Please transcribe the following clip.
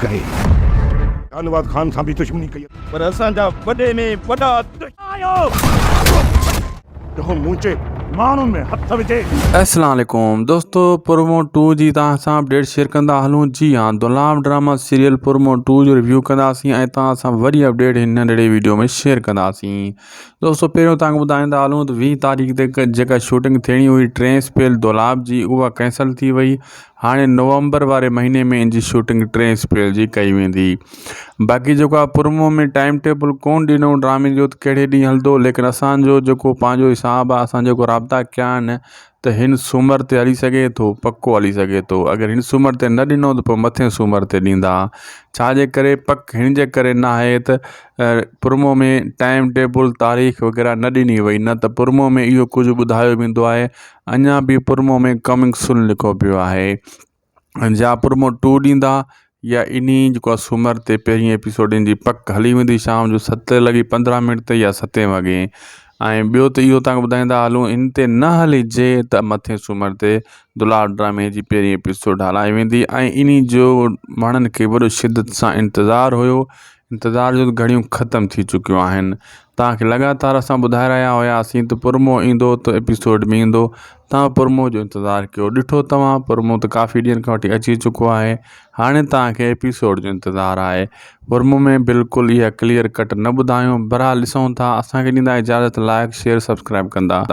कहे शाहनवाज़ खान सां बि दुश्मनी कई पर असांजा वॾे में वॾा जो मुंहिंजे माण्हुनि में हथ विझे। अस्सलाम वालेकुम दोस्तों, प्रोमो 2 जी तव्हां सां अपडेट शेयर कंदा हलूं। जी हाँ, गुलाम ड्रामा सीरियल प्रोमो 2 जो रिव्यू कंदासीं ऐं तव्हां सां वरी अपडेट हिन नंढिड़े वीडियो में शेयर कंदासीं। दोस्तों, पहिरियों तव्हांखे ॿुधाईंदा हलूं त 20 तारीख़ ते जेका शूटिंग थियणी हुई ट्रेन स्पेल दुलाब जी, उहा कैंसिल थी वई। हाणे नवंबर वारे महीने में इन जी शूटिंग ट्रेन स्पेल जी कई वेंदी। बाक़ी जेको आहे प्रोमो में टाइम टेबल कोन ॾिनो ड्रामे जो त कहिड़े ॾींहुं हलंदो, लेकिन असांजो जेको पंहिंजो हिसाबु आहे, असां जेको राब्ता कया आहिनि त हिन सूमर ते हली सघे थो, पको हली सघे थो। अगरि हिन सूमर ते न ॾिनो त पोइ मथे सूमर ते ॾींदा। छाजे करे पक हिन जे करे न आहे त प्रोमो में टाइम टेबल तारीख़ वग़ैरह न ॾिनी वई, न त प्रोमो में इहो कुझु ॿुधायो वेंदो आहे। अञा बि प्रोमो में कमिंग सून लिखो पियो आहे। जा प्रोमो 2 ॾींदा या इन्ही जेको आहे सूमर ते पहिरीं एपिसोड इन जी पक हली वेंदी शाम जो 7:15 ते या 7 वॻे। ऐं ॿियो त इहो तव्हांखे ॿुधाईंदा हलूं, इन ते न हलिजे त मथे सूमर ते दुलार ड्रामे जी पहिरीं एपिसोड हलाई वेंदी। ऐं इन जो माण्हुनि खे वॾो शिदत सां इंतज़ारु हुयो। इंतज़ार जो घड़ियूं ख़तमु थी चुकियूं आहिनि। तव्हांखे लगातार असां ॿुधाए रहिया हुआसीं त प्रोमो ईंदो त एपिसोड में ईंदो। तव्हां प्रोमो जो इंतज़ारु कयो। ॾिठो तव्हां प्रोमो त काफ़ी ॾींहंनि खां वठी अची चुको आहे। हाणे तव्हांखे एपिसोड जो इंतज़ारु आहे। प्रोमो में बिल्कुलु इहा क्लियर कट न ॿुधायूं। बहरहाल ॾिसूं था। असांखे ॾींदा इजाज़त। लाइक शेयर सब्सक्राइब कंदा।